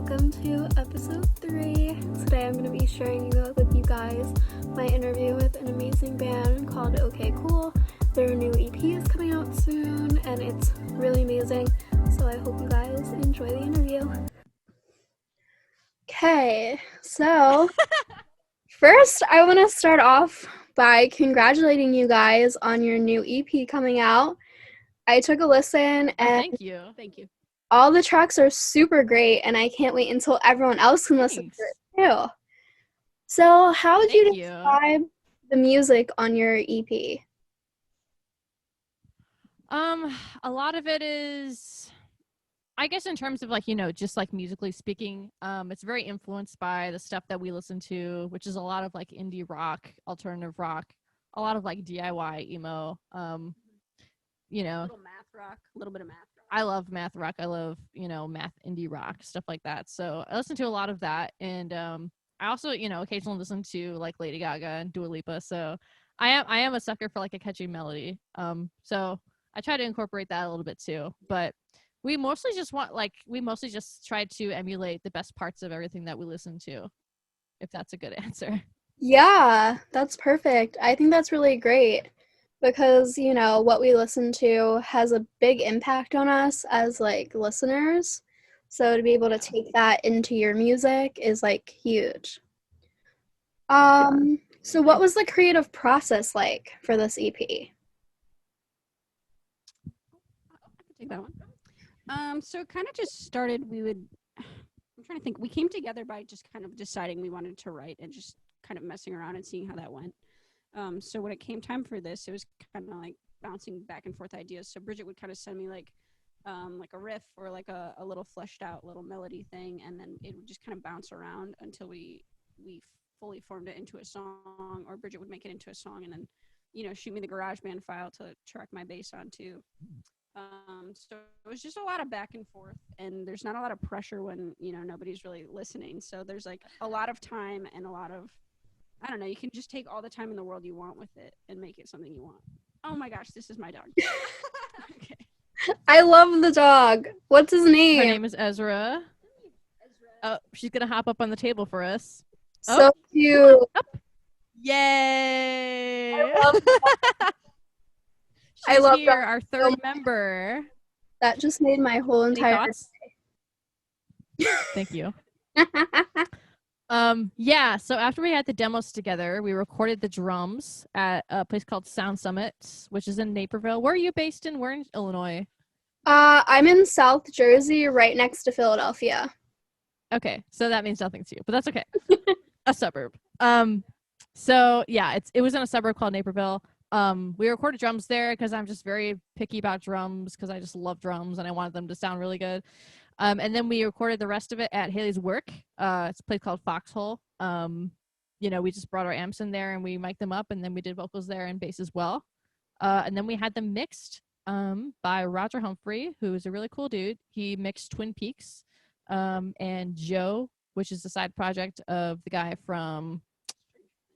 welcome to episode 3. Today I'm going to be sharing with you guys my interview with an amazing band called OK Cool. Their new EP is coming out soon and it's really amazing, so I hope you guys enjoy the interview. Okay, so first I want to start off by congratulating you guys on your new EP coming out. I took a listen and Thank you. all the tracks are super great, and I can't wait until everyone else can listen to it too. So how would you describe the music on your EP? A lot of it is, I guess, in terms of just musically speaking, it's very influenced by the stuff that we listen to, which is a lot of indie rock, alternative rock, a lot of DIY emo, a little math rock, a little bit of math rock. I love math rock. I love, math indie rock, stuff like that. So I listen to a lot of that. And I also, occasionally listen to Lady Gaga and Dua Lipa. So I am a sucker for a catchy melody. So I try to incorporate that a little bit too. But we mostly just try to emulate the best parts of everything that we listen to, if that's a good answer. Yeah, that's perfect. I think that's really great. Because, what we listen to has a big impact on us as, listeners. So to be able to take that into your music is, huge. So what was the creative process like for this EP? I can take that one. So it kind of just started, I'm trying to think, we came together by just kind of deciding we wanted to write and just kind of messing around and seeing how that went. So when it came time for this, it was kind of bouncing back and forth ideas. So Bridget would kind of send me a riff or a little fleshed out little melody thing, and then it would just kind of bounce around until we fully formed it into a song, or Bridget would make it into a song and then, shoot me the GarageBand file to track my bass onto. So it was just a lot of back and forth, and there's not a lot of pressure when, nobody's really listening. So there's a lot of time and a lot of, I don't know, you can just take all the time in the world you want with it and make it something you want. Oh my gosh, this is my dog. Okay. I love the dog. What's his name? Her name is Ezra. Oh, she's going to hop up on the table for us. So cute. Up. Yay! I love here, our third member. That just made my whole entire day. Thank you. So after we had the demos together, we recorded the drums at a place called Sound Summit, which is in Naperville. Where are you based in? Where in Illinois? I'm in South Jersey, right next to Philadelphia. Okay, so that means nothing to you, but that's okay. A suburb. So yeah, it was in a suburb called Naperville. We recorded drums there because I'm just very picky about drums because I just love drums and I wanted them to sound really good. And then we recorded the rest of it at Haley's Work. It's a place called Foxhole. We just brought our amps in there and we mic'd them up, and then we did vocals there and bass as well. And then we had them mixed by Roger Humphrey, who is a really cool dude. He mixed Twin Peaks, and Joe, which is the side project of the guy from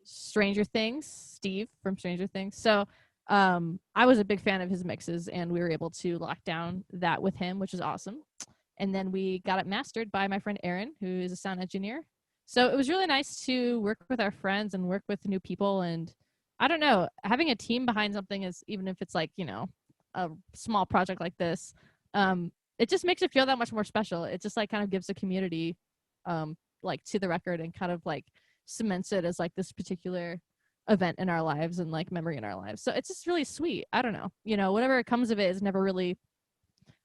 Stranger Things, Steve from Stranger Things. So I was a big fan of his mixes, and we were able to lock down that with him, which is awesome. And then we got it mastered by my friend Aaron, who is a sound engineer. So it was really nice to work with our friends and work with new people. And I don't know, having a team behind something is, even if it's a small project like this, it just makes it feel that much more special. It just kind of gives a community to the record and kind of cements it as this particular event in our lives and memory in our lives. So it's just really sweet. I don't know, whatever comes of it is never really,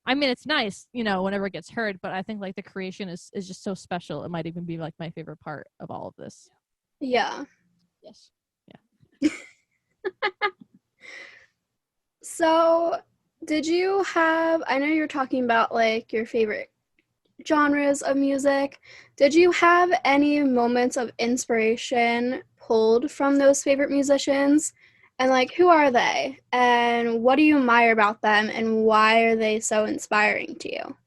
I mean, it's nice, whenever it gets heard, but I think the creation is just so special. It might even be my favorite part of all of this. Yeah. Yes. Yeah. So did you have, I know you're talking about your favorite genres of music. Did you have any moments of inspiration pulled from those favorite musicians? And who are they? And what do you admire about them? And why are they so inspiring to you?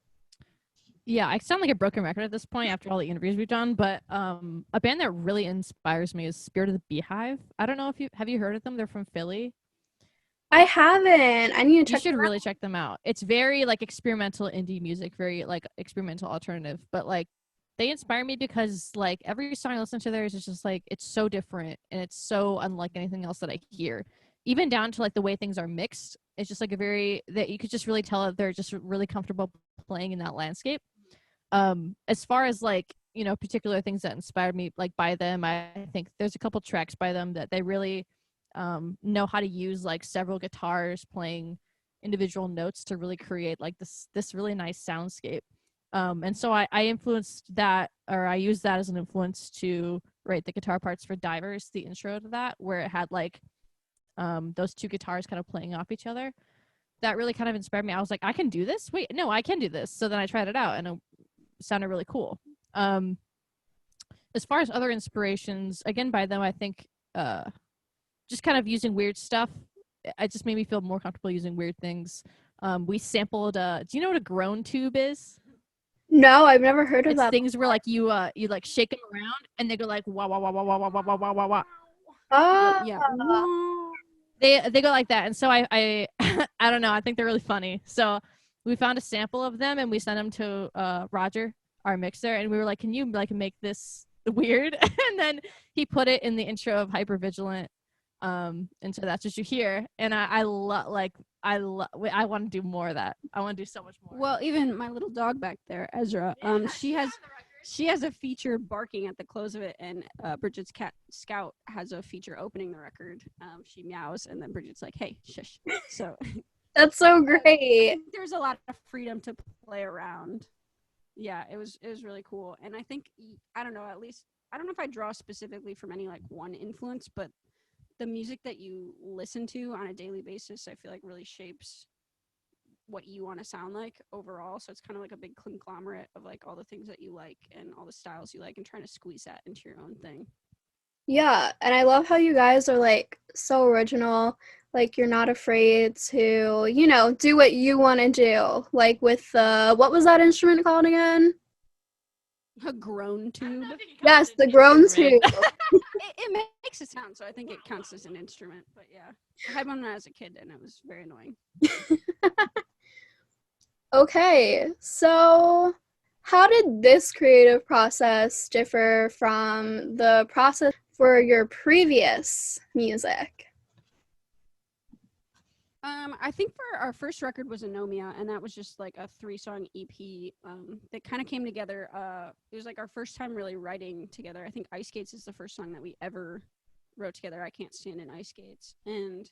Yeah, I sound like a broken record at this point after all the interviews we've done, but a band that really inspires me is Spirit of the Beehive. I don't know if have you heard of them? They're from Philly. I haven't. I need to check. You should really check them out. It's very experimental indie music, very experimental alternative, but they inspire me because like every song I listen to theirs is just like it's so different and it's so unlike anything else that I hear. Even down to like the way things are mixed. It's just like a very that you could just really tell that they're just really comfortable playing in that landscape. As far as like, you know, particular things that inspired me like by them, I think there's a couple tracks by them that they really know how to use like several guitars playing individual notes to really create like this really nice soundscape. And so I influenced that, or I used that as an influence to write the guitar parts for Divers, the intro to that, where it had like those two guitars kind of playing off each other. That really kind of inspired me. I was like, I can do this. Wait, no, I can do this. So then I tried it out, and it sounded really cool. As far as other inspirations, again by them, I think just kind of using weird stuff. It just made me feel more comfortable using weird things. We sampled. Do you know what a groan tube is? No, I've never heard of It's that. things where like you like shake them around and they go like wah wah wah wah wah wah wah wah wah wah. Oh, Yeah. They go like that, and so I I don't know. I think they're really funny. So we found a sample of them and we sent them to Roger, our mixer, and we were like, "Can you like make this weird?" And then he put it in the intro of Hypervigilant. And so that's what you hear. And I want to do more of that. I want to do so much more. Well, even my little dog back there, Ezra, she has a feature barking at the close of it, and Bridget's cat Scout has a feature opening the record. She meows, and then Bridget's like, "Hey, shush." So that's so I great. think there's a lot of freedom to play around. Yeah, it was really cool, and I think I don't know. At least I don't know if I draw specifically from any like one influence, but the music that you listen to on a daily basis, I feel like really shapes what you want to sound like overall. So it's kind of like a big conglomerate of like all the things that you like and all the styles you like, and trying to squeeze that into your own thing. Yeah, and I love how you guys are like so original. Like you're not afraid to, you know, do what you want to do. Like with what was that instrument called again? A groan tube. Yes, the groan tube. It makes a sound, so I think it counts as an instrument. But yeah, I had one when I was a kid, and it was very annoying. Okay, so how did this creative process differ from the process for your previous music? I think for our first record was Anomia, and that was just like a 3-song EP that kind of came together. It was like our first time really writing together. I think Ice Skates is the first song that we ever wrote together. I Can't Stand in Ice Skates. And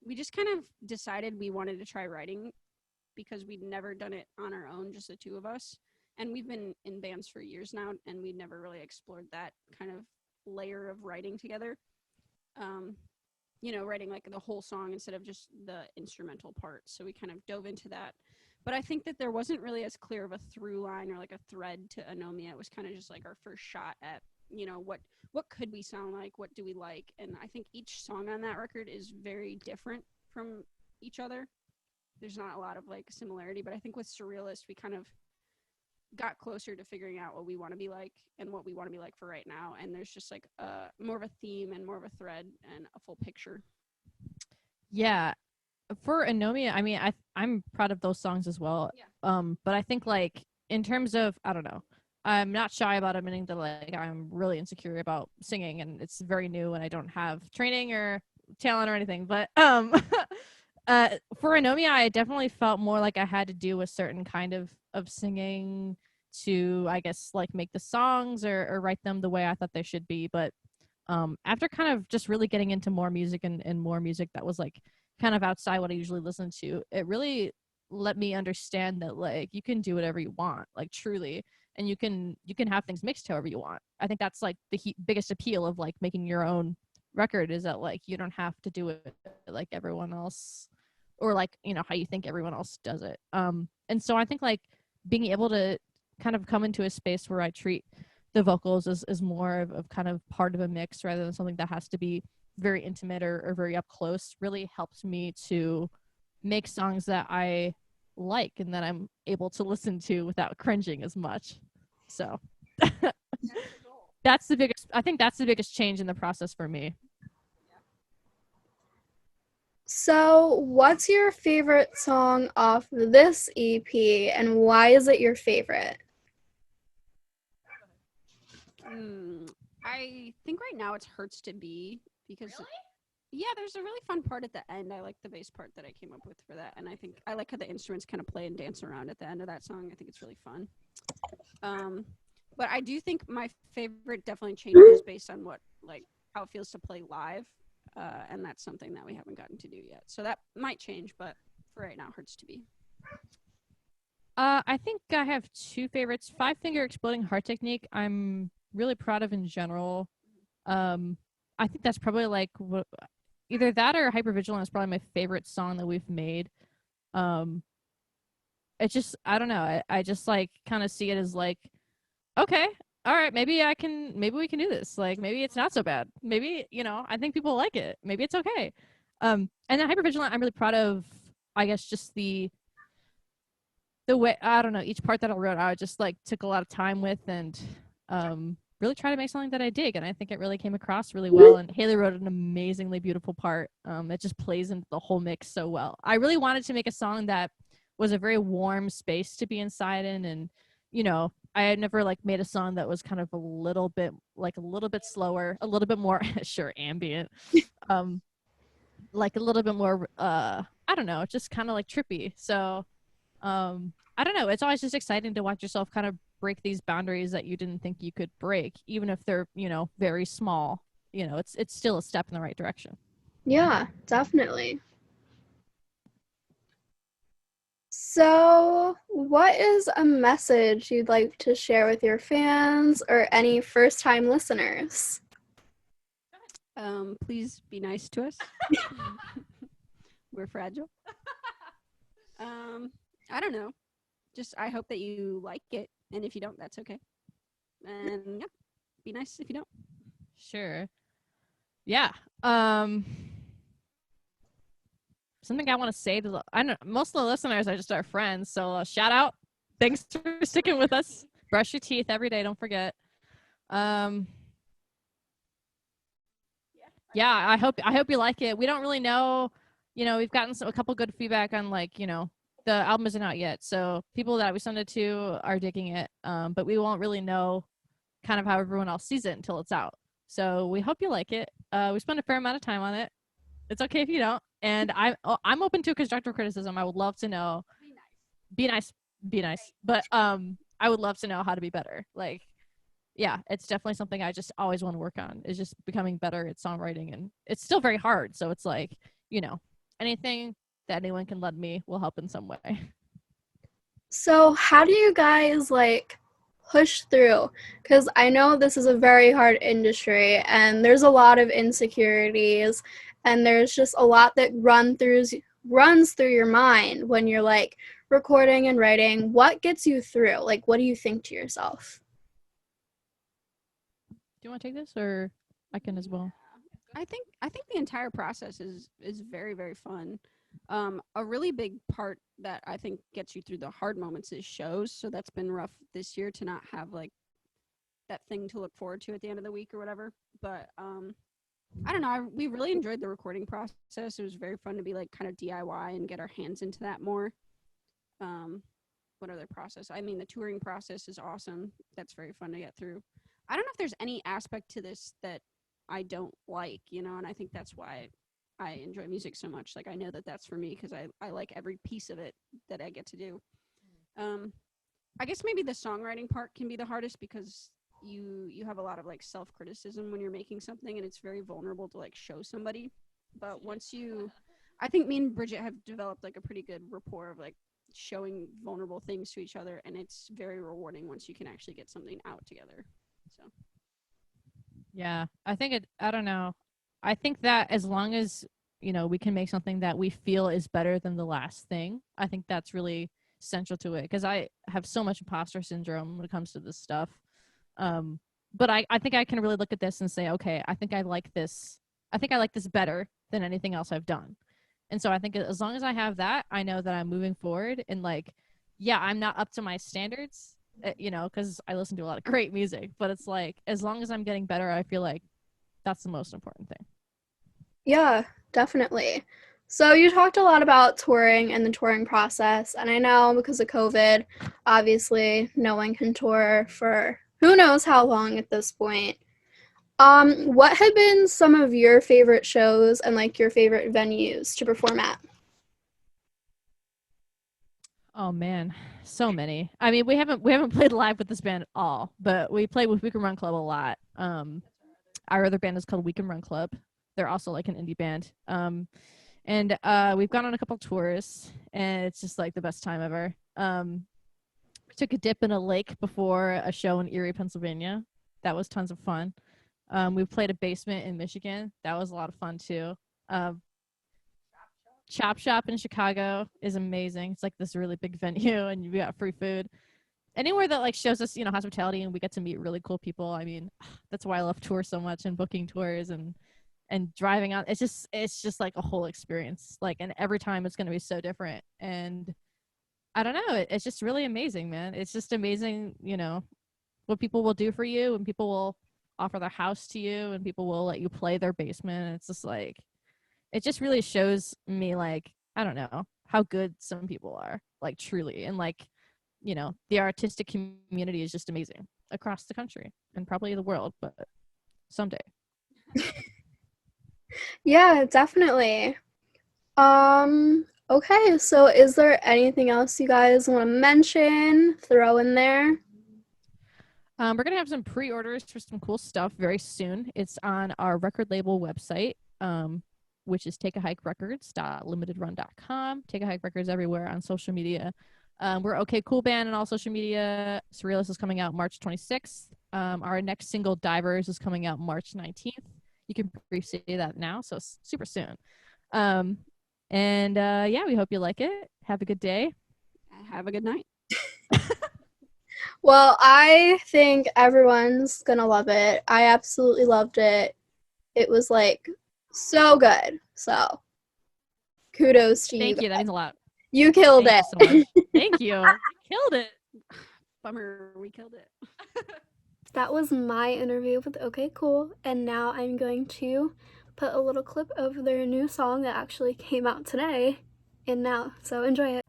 we just kind of decided we wanted to try writing because we'd never done it on our own, just the two of us. And we've been in bands for years now, and we never really explored that kind of layer of writing together. You know, writing like the whole song instead of just the instrumental part. So we kind of dove into that. But I think that there wasn't really as clear of a through line or like a thread to Anomia. It was kind of just like our first shot at, you know, what could we sound like? What do we like? And I think each song on that record is very different from each other. There's not a lot of like similarity, but I think with Surrealist, we kind of got closer to figuring out what we want to be like and what we want to be like for right now. And there's just like more of a theme and more of a thread and a full picture. Yeah, for Anomia, I mean, I'm proud of those songs as well. Yeah. But I think like in terms of, I don't know, I'm not shy about admitting that like I'm really insecure about singing, and it's very new, and I don't have training or talent or anything. But for Anomia, I definitely felt more like I had to do a certain kind of singing to, I guess, like make the songs or write them the way I thought they should be. But after kind of just really getting into more music and more music that was like kind of outside what I usually listen to, it really let me understand that like you can do whatever you want, like truly, and you can have things mixed however you want. I think that's like the biggest appeal of like making your own record, is that like you don't have to do it like everyone else, or like, you know, how you think everyone else does it. And so I think like being able to kind of come into a space where I treat the vocals as more of kind of part of a mix rather than something that has to be very intimate or very up close really helps me to make songs that I like and that I'm able to listen to without cringing as much. So that's the biggest, I think that's the biggest change in the process for me. So, what's your favorite song off this EP, and why is it your favorite? I think right now it's Hurts to Be because yeah, there's a really fun part at the end. I like the bass part that I came up with for that, and I think I like how the instruments kind of play and dance around at the end of that song. I think it's really fun. But I do think my favorite definitely changes based on how it feels to play live, and that's something that we haven't gotten to do yet. So that might change, but for right now, Hurts to Be. I think I have two favorites. Five Finger Exploding Heart Technique, I'm really proud of in general. I think that's probably like either that or Hypervigilant is probably my favorite song that we've made. It's just, I don't know. I just like kind of see it as like, okay, all right, maybe we can do this. Like, maybe it's not so bad. Maybe, I think people like it. Maybe it's okay. And then Hypervigilant, I'm really proud of, I guess, just the way, I don't know, each part that I wrote, I just like took a lot of time with and really try to make something that I dig, and I think it really came across really well. And Haley wrote an amazingly beautiful part. It just plays into the whole mix so well. I really wanted to make a song that was a very warm space to be inside in, and I had never like made a song that was kind of a little bit slower, a little bit more sure ambient, like a little bit more I don't know, just kind of like trippy. So I don't know, it's always just exciting to watch yourself kind of break these boundaries that you didn't think you could break, even if they're very small. It's still a step in the right direction. Yeah, definitely. So what is a message you'd like to share with your fans or any first-time listeners? Please be nice to us. We're fragile. I don't know. Just I hope that you like it, and if you don't, that's okay. And yeah, be nice if you don't. Sure. Yeah. Something I want to say to I know most of the listeners are just our friends, so shout out. Thanks for sticking with us. Brush your teeth every day. Don't forget. Yeah, I hope you like it. We don't really know. We've gotten a couple good feedback on the album isn't out yet, so people that we send it to are digging it. But we won't really know kind of how everyone else sees it until it's out. So we hope you like it. We spent a fair amount of time on it. It's okay if you don't. And I'm open to constructive criticism. I would love to know. Be nice. But I would love to know how to be better. Like, yeah, it's definitely something I just always want to work on, is just becoming better at songwriting. And it's still very hard. So it's like, anything that anyone can lend me will help in some way. So how do you guys push through? Because I know this is a very hard industry and there's a lot of insecurities and there's just a lot that runs through your mind when you're recording and writing. What gets you through? What do you think to yourself? Do you want to take this, or I can as well? I think the entire process is very, very fun. A really big part that I think gets you through the hard moments is shows. So that's been rough this year to not have that thing to look forward to at the end of the week or whatever. But I don't know. We really enjoyed the recording process. It was very fun to be kind of DIY and get our hands into that more. What other process? I mean, the touring process is awesome. That's very fun to get through. I don't know if there's any aspect to this that I don't like, and I think that's why I enjoy music so much. I know that that's for me because I like every piece of it that I get to do. I guess maybe the songwriting part can be the hardest because you have a lot of self-criticism when you're making something, and it's very vulnerable to show somebody. But I think me and Bridget have developed a pretty good rapport of showing vulnerable things to each other, and it's very rewarding once you can actually get something out together. So yeah, I don't know. I think that as long as we can make something that we feel is better than the last thing, I think that's really central to it, because I have so much imposter syndrome when it comes to this stuff. But I think I can really look at this and say, okay, I think I like this better than anything else I've done. And so I think as long as I have that, I know that I'm moving forward. And yeah, I'm not up to my standards, because I listen to a lot of great music, but it's as long as I'm getting better, I feel like that's the most important thing. Yeah, definitely. So you talked a lot about touring and the touring process, and I know because of COVID, obviously no one can tour for who knows how long at this point. What have been some of your favorite shows and like your favorite venues to perform at? Oh man, so many. I mean, we haven't played live with this band at all, but we play with We Can Run Club a lot. Our other band is called We Can Run Club. They're also like an indie band. And we've gone on a couple tours, and it's just like the best time ever. We took a dip in a lake before a show in Erie, Pennsylvania. That was tons of fun. We played a basement in Michigan. That was a lot of fun too. Chop Shop in Chicago is amazing. It's like this really big venue, and you got free food. Anywhere that like shows us, hospitality, and we get to meet really cool people. I mean, that's why I love tours so much, and booking tours and driving on. It's just like a whole experience. Like, and every time it's going to be so different. And I don't know. It's just really amazing, man. It's just amazing, what people will do for you, and people will offer their house to you, and people will let you play their basement. And it's just like, it just really shows me, like, I don't know, how good some people are, like, truly. And like, the artistic community is just amazing across the country and probably the world, but someday. Yeah, definitely. Okay, so is there anything else you guys want to mention, throw in there? We're going to have some pre-orders for some cool stuff very soon. It's on our record label website, which is takeahikerecords.limitedrun.com. Take a Hike Records everywhere on social media. We're OK Cool Band on all social media. Surrealist is coming out March 26th. Our next single, Divers, is coming out March 19th. You can pre-see that now, so super soon. Yeah, we hope you like it. Have a good day. Have a good night. Well, I think everyone's gonna love it. I absolutely loved it. It was like so good. So kudos to you. Thank you. That means a lot. You killed Thank it. you so much. Thank you. You killed it. Bummer, we killed it. That was my interview with OK Cool, and now I'm going to put a little clip of their new song that actually came out today in now. So enjoy it.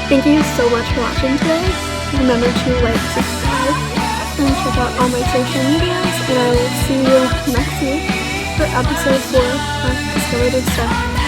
Thank you so much for watching today. Remember to like, subscribe, and check out all my social medias, and I will see you next week for episode 4 of Discover Good Stuff.